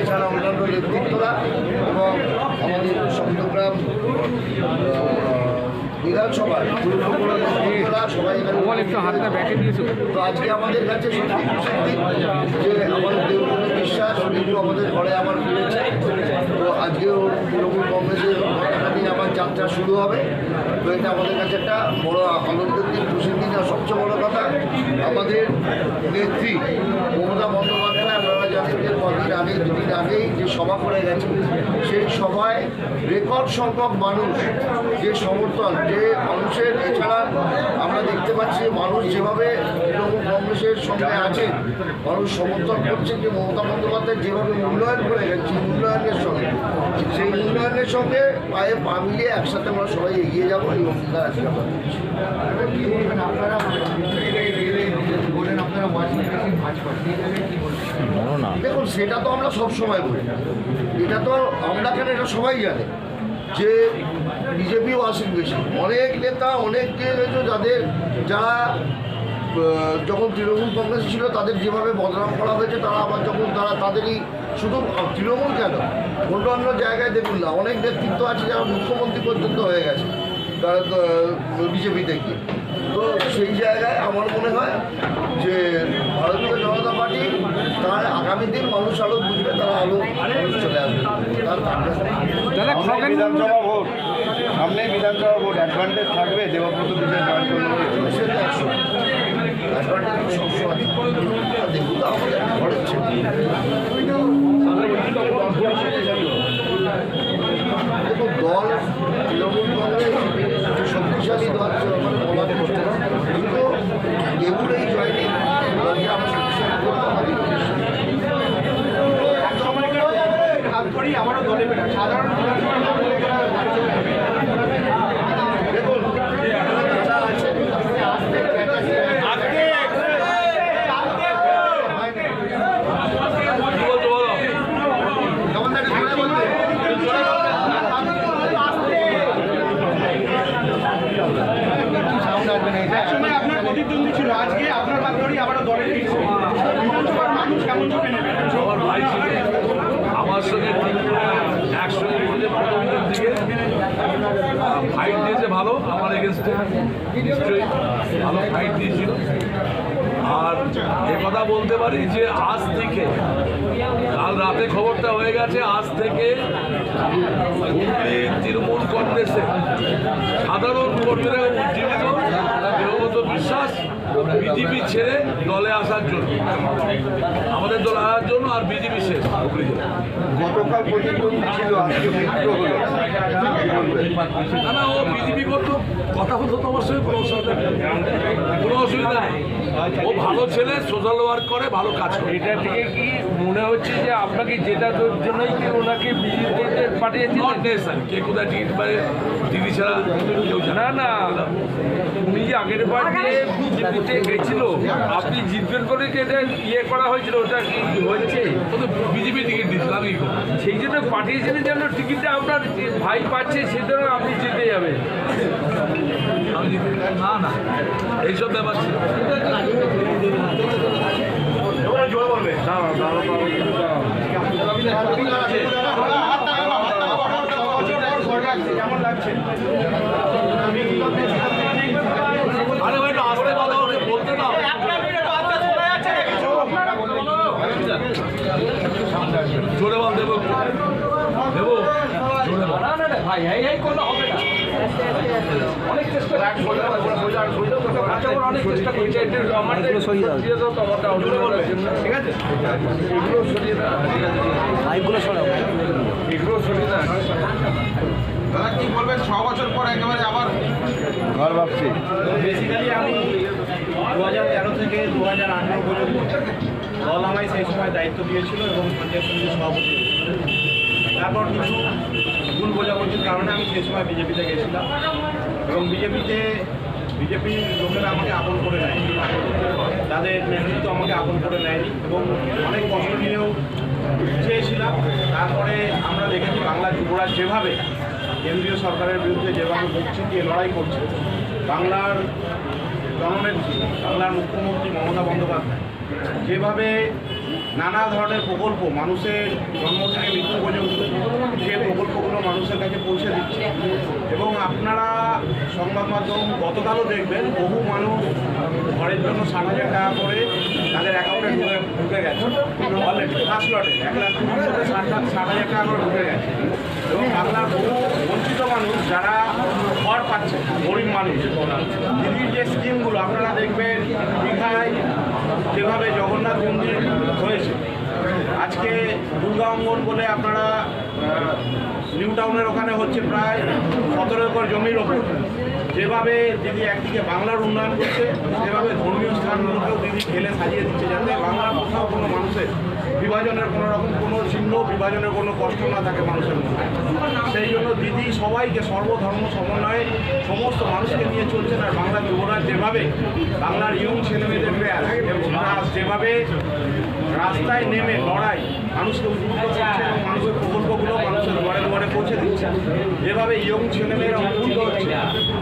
এছাড়া অন্যান্য নেতৃত্বরা এবং আমাদের চট্টগ্রাম বিধানসভার নেতৃত্বরা সবাই তো আজকে আমাদের কাছে সত্যি খুশি যে আমাদের দেববন্ধু বিশ্বাস কিন্তু আমাদের ঘরে আবার ফিরেছে। তো আজকেও তৃণমূল কংগ্রেসের নিয়ে আমার যাত্রা শুরু হবে। তো এটা আমাদের কাছে একটা বড় আনন্দের দিন, খুশির দিন। আর সবচেয়ে বড় কথা, আমাদের নেত্রী মমতা বন্দ্যোপাধ্যায়, আপনারা জানেন যে কদিন আগে, দুদিন আগেই যে সভা করে গেছে, সেই সভায় রেকর্ড সংখ্যক মানুষ যে সমর্থন, যে মানুষের, এছাড়া আমরা দেখতে পাচ্ছি মানুষ যেভাবে তৃণমূল কংগ্রেসের সঙ্গে আছে, মানুষ সমর্থন করছে যে মমতা বন্দ্যোপাধ্যায় যেভাবে মূল্যায়ন করে গেছে, উন্নয়নের সঙ্গে, সেই উন্নয়নের সঙ্গে পায়ে পা মিলিয়ে একসাথে আমরা সবাই এগিয়ে যাবো এই অঙ্গীকার আজকে আমরা দেখুন, সেটা তো আমরা সবসময় বলি, এটা তো আমরা কেন, এটা সবাই জানে যে বিজেপিও আসেন বেশি, অনেক নেতা অনেককে যারা যখন তৃণমূল কংগ্রেস ছিল তাদের যেভাবে বদনাম করা হয়েছে, তারা আবার যখন তাদেরই শুধু তৃণমূল কেন, অন্য জায়গায় দেখুন না, অনেক নেতৃত্ব আছে যারা মুখ্যমন্ত্রী পর্যন্ত হয়ে গেছে তারা বিজেপি থেকে। তো সেই জায়গায় আমার মনে হয় যে ভারতীয় জনতা পার্টি তার আগামী দিন মানুষ আরও বুঝবে, তারা আরও চলে আসবে। বিধানসভা ভোট সামনে, বিধানসভা ভোট অ্যাডভান্টেজ থাকবে দেবব্রত বিজয় জয়েন করলে, অ্যাডভান্টেজ সবসময় দেখুন তো আমাদের ঘরের ছেলে দেখুন, দল তৃণমূল কংগ্রেস শক্তিশালী দল বলা করতে না, কিন্তু এগুলো এই জয়নি দলকে আমরা শক্তিশালী করবো। আমারও দলে সাধারণ দেখুন একসময় আপনার প্রতিদ্বন্দ্বী ছিল, আজকে আপনার মাধ্যমেই আবারও দলে মানুষ কেমন চোখে নেবে? সবার ভাই ছিল আমার সঙ্গে একসঙ্গে প্রথম দিকে ফাইট দিয়েছে ভালো, আমার এগেনস্টে নিশ্চয়ই ভালো ফাইট দিয়েছিল। আর কথা বলতে পারি যে আজ থেকে, কাল রাতে খবরটা হয়ে গেছে, আজ থেকে তৃণমূল কংগ্রেসের সাধারণ কর্মীরা উজ্জীবিত দেবব্রত বিশ্বাস বিজেপি ছেড়ে দলে আসার জন্য, আমাদের দলে আসার জন্য, আর বিজেপি শেষ। গতকাল প্রতিদ্বন্দ্বী ছিল, আজকে মিত্র হলো, না ও বিজেপি করতো, কথা হতো তোমার সঙ্গে কোনো অসুবিধা নেই। ও ভালো ছেলে, সোশ্যাল ওয়ার্ক করে, ভালো কাজ করে। এটা থেকে কি মনে হচ্ছে যে আপনাকে জেতার জন্যই কি ওনাকে বিজেপিতে পাঠিয়েছিলেন? কে কোথায় টিকিট পারে, দিদি ছাড়া কেউ না না, উনি যে আগের বার যে বিজেপিতে গেছিল, আপনি জিতবেন করে যেটা ইয়ে করা হয়েছিল, ওটা কি হয়েছে? ও তো বিজেপি টিকিট দিয়েছিল, আমি সেই জন্য পাঠিয়েছিলেন যেন টিকিটটা আপনার ভাই পাচ্ছে, সেজন্য আপনি জিতে যাবেন। আমি না না এইসব ব্যাপার ছিল। কেমন লাগছে? আরে ভাই একটু আসতে কথা বলতে না, জোরে বল দেবো, দেবো জোরে বল। ভাই এই করলে হবে না, অনেক চেষ্টা অনেক চেষ্টা করছে, আমাদের সরিয়ে দাও তোমারটা ঠিক আছে, এগুলো সরিয়ে দাও, এগুলো সরাও, এগুলো সরিয়ে দাও। দাদা কি বলবেন, 6 বছর পর একেবারে আবার ঘর ভাবছি? বেসিক্যালি আমি 2013 থেকে 2018 পর্যন্ত দল আমায় সেই সময় দায়িত্ব দিয়েছিল এবং পঞ্চায়েত সমিতির সভাপতি। তারপর কিছু ভুল বোঝাবুঝির কারণে আমি সেই সময় বিজেপিতে গেছিলাম এবং বিজেপির লোকেরা আমাকে আপন করে নেয়নি, তাদের নেতৃত্ব আমাকে আপন করে নেয়নি এবং অনেক কষ্ট নিয়েও চেয়েছিলাম। তারপরে আমরা দেখেছি বাংলা যুবরা যেভাবে কেন্দ্রীয় সরকারের বিরুদ্ধে যেভাবে বুক চিতিয়ে লড়াই করছে, বাংলার জননেত্রী বাংলার মুখ্যমন্ত্রী মমতা বন্দ্যোপাধ্যায় যেভাবে নানা ধরনের প্রকল্প মানুষের জন্ম থেকে মৃত্যু পর্যন্ত যে প্রকল্পগুলো মানুষের কাছে পৌঁছে দিচ্ছে এবং আপনারা সংবাদ মাধ্যম গতকালও দেখবেন বহু মানুষ ঘরের জন্য 60,000 টাকা করে তাদের অ্যাকাউন্টে ঢুকে গেছে অলরেডি ফার্স্ট লটে 1,60,000 টাকা করে ঢুকে গেছে এবং বাংলার বহু বঞ্চিত মানুষ যারা ঘর পাচ্ছে, গরিব মানুষ, দিদির যে স্কিমগুলো আপনারা দেখবেন দীঘায় যেভাবে জগন্নাথ মন্দির হয়েছে, আজকে দুর্গা অঙ্গন বলে আপনারা নিউ টাউনের ওখানে হচ্ছে প্রায় 17 একর জমির ওপর, যেভাবে দিদি একদিকে বাংলার উন্নয়ন করছে সেভাবে ধর্মীয় স্থানগুলোকেও দিদি ঢেলে সাজিয়ে দিচ্ছে যাতে বাংলার কোথাও কোনো মানুষের বিভাজনের কোনো রকম কোনো চিহ্ন, বিভাজনের কোনো কষ্ট না থাকে মানুষের মধ্যে। সেই জন্য দিদি সবাইকে সর্বধর্ম সমন্বয়ে সমস্ত মানুষকে নিয়ে চলছেন। আর বাংলার যুবরা যেভাবে বাংলার ইয়ং ছেলেমেয়েদেরকে যেভাবে রাস্তায় নেমে লড়াই মানুষকে উদ্বুদ্ধ করছে এবং মানুষের প্রকল্পগুলো মানুষের ঘরে ঘরে পৌঁছে দিচ্ছে, যেভাবে ইয়ং ছেলেমেয়েরা উদ্বুদ্ধ হচ্ছে,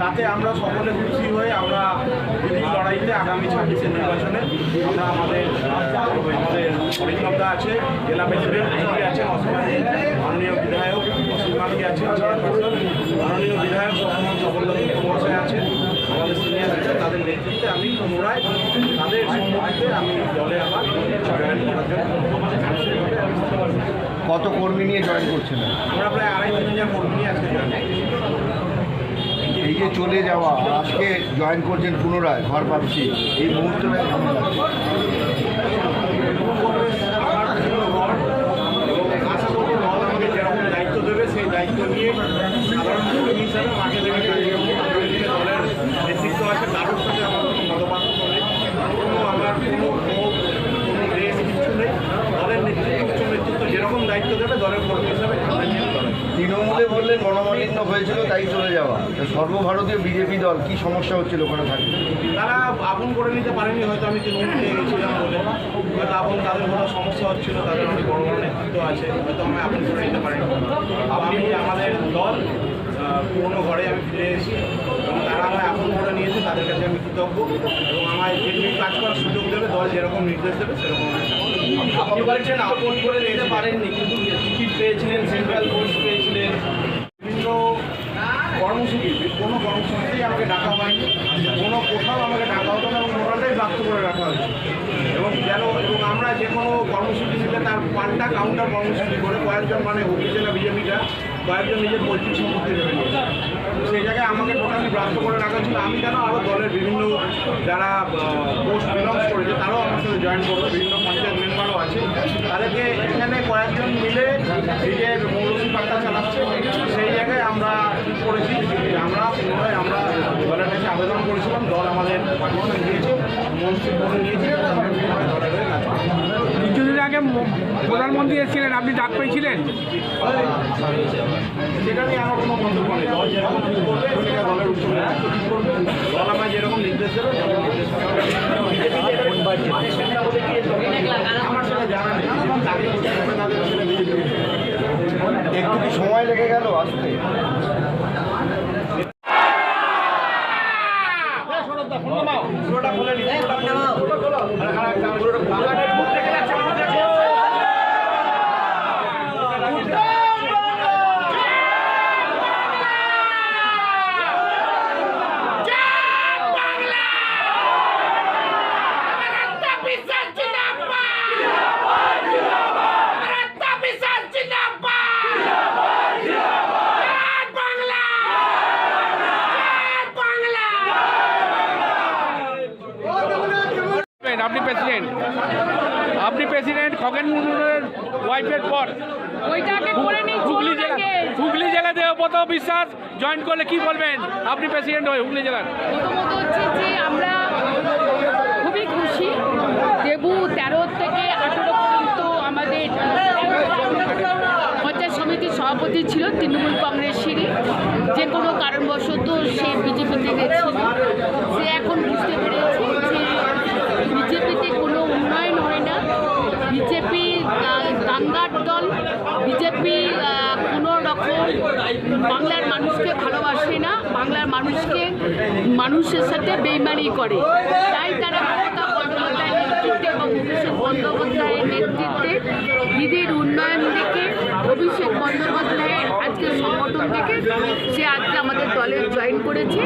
তাতে আমরা সকলে খুশি হয়ে আমরা দিদির লড়াইতে আগামী 26 নির্বাচনে আমরা আমাদের অরিন্দমদা আছে, জেলা প্রেসিডেন্ট আছেন অসীমাদি, মাননীয় বিধায়ক অসীমাদি আছেন, চেয়ারপারসন মাননীয় বিধায়ক সফলদত্ত মহাশয় আছেন, আমাদের সিনিয়র আছে, তাদের নেতৃত্বে আমি পুনরায় তাদের সম্মতিতে আমি দলে আবার জয়েন করার জন্য কত কর্মী নিয়ে জয়েন করছেন? আমরা প্রায় 2,500 কর্মী নিয়ে আজকে জয়েন করছি। এই যে চলে যাওয়া, আজকে জয়েন করছেন পুনরায় ঘর পাচ্ছি, এই মুহূর্তটা কেমন লাগছে? আমার বিভিন্ন ঘর এবং আশা করবো দল আমাকে যেরকম দায়িত্ব দেবে সেই দায়িত্ব নিয়ে সাধারণ কর্মী হিসাবে মাঠে দেবে কাজ করবো। আগামীদিনে দলের নেতৃত্ব আছে, কারোর সাথে আমার কোনো মতপার্থক্য নেই, আমার কোনো দেশ কিছু নেই। দলের নেতৃত্ব, উচ্চ নেতৃত্ব যেরকম দায়িত্ব দেবে দলের কর্মী হিসাবে তৃণমূলে বললেন মনোমালিন্য হয়েছিল তাই চলে যাওয়া, সর্বভারতীয় বিজেপি দল কি সমস্যা হচ্ছিল ওখানে থাকবে? তারা আপন করে নিতে পারেনি, হয়তো আমি তৃণমূল পেয়ে গেছিলাম বলে হয়তো আপন তাদের কোনো সমস্যা হচ্ছিল, তাদের অনেক বড় বড় নেতৃত্ব আছে, হয়তো আমি আপন করে নিতে পারিনি। আমি আমাদের দল পুরনো ঘরে আমি ফিরে এসেছি এবং তারা আমায় আপন করে নিয়েছে, তাদের কাছে আমি কৃতজ্ঞ এবং আমায় যেটুকু কাজ করার সুযোগ দেবে, দল যেরকম নির্দেশ দেবে সেরকম। আপনি বলছেন আপন করে নিতে পারেননি, কিন্তু টিকিট পেয়েছিলেন, সেন্ট্রাল ফোর্স পেয়েছিলেন, বিভিন্ন কর্মসূচি, কোনো কর্মসূচিতেই আমাকে ডাকা হয়নি, কোনো কোথাও আমাকে ডাকা হতো না এবং ওনাটাই বাধ্য করে রাখা হয়েছে এবং আমরা যে কোনো কর্মসূচি নিলে তার পাল্টা কাউন্টার কর্মসূচি করে কয়েকজন মানে হুগলি জেলা বিজেপিটা কয়েকজন নিজের পৈতৃক সম্পত্তি ভেবে নিয়েছে। সেই জায়গায় আমাকে টোটালি বাধ্য করে রাখা ছিল। আমি কেন আরও দলের বিভিন্ন যারা পোস্ট বিলংস করেছে তারাও আমার সাথে জয়েন করবে, বিভিন্ন পঞ্চায়েত মেম্বারও আছে, তাদেরকে এখানে কয়েকজন মিলে নিজের মৌলসী পাল্টা চালাচ্ছে। সেই জায়গায় আমরা ঠিক করেছি আমরা পুনরায় আমরা দলের কাছে আবেদন করেছিলাম, দল আমাদের পারমিশন দিয়েছে, মন্ত্রী করে নিয়েছে, আমরা পুনরায় দলের হয়ে কাজ করছি। কিছুদিন আগে প্রধানমন্ত্রী এসেছিলেন, আপনি ডাক পেয়েছিলেন? সেটা নিয়ে আমার কোনো মন্তব্য নেই। দল যেরকম ঠিক করবে সেটা দলের উচ্চ নেতৃত্ব ঠিক করবে, দল আমায় যেরকম নির্দেশ দেবে দলের নির্দেশ আমার সেটা জানা নেই, তাকে করতে হবে না দেবে সেটা বিজেপি। একটু কি সময় লেগে গেল আসতে? পুরোটা খুলে নিই, আপনি প্রেসিডেন্ট খগেন মুর্মুর ওয়াইফের পর ওইটাকে করে নিই, হুগলি জেলা দেবব্রত বিশ্বাস জয়েন করলে কি বলবেন? আপনি প্রেসিডেন্ট হয়ে হুগলি জেলার। প্রথমত হচ্ছে যে আমরা খুবই খুশি। দেবু 13 থেকে সভাপতি ছিল তৃণমূল কংগ্রেসেরই, যে কোনো কারণবশত সে বিজেপিতে গেছিল। সে এখন বুঝতে পেরেছে যে বিজেপিতে কোনো উন্নয়ন হয় না, বিজেপি দাঙ্গার দল, বিজেপি কোনো রকম বাংলার মানুষকে ভালোবাসে না, বাংলার মানুষের সাথে বেইমানি করে। তাই তারা মমতা বন্দ্যোপাধ্যায়ের নেতৃত্বে এবং অভিষেক বন্দ্যোপাধ্যায়ের নেতৃত্বে দিদির উন্নয়ন দেখে, অভিষেক বন্দ্যোপাধ্যায়ের আজকে সংগঠন দেখে সে আজকে আমাদের দলে জয়েন করেছে।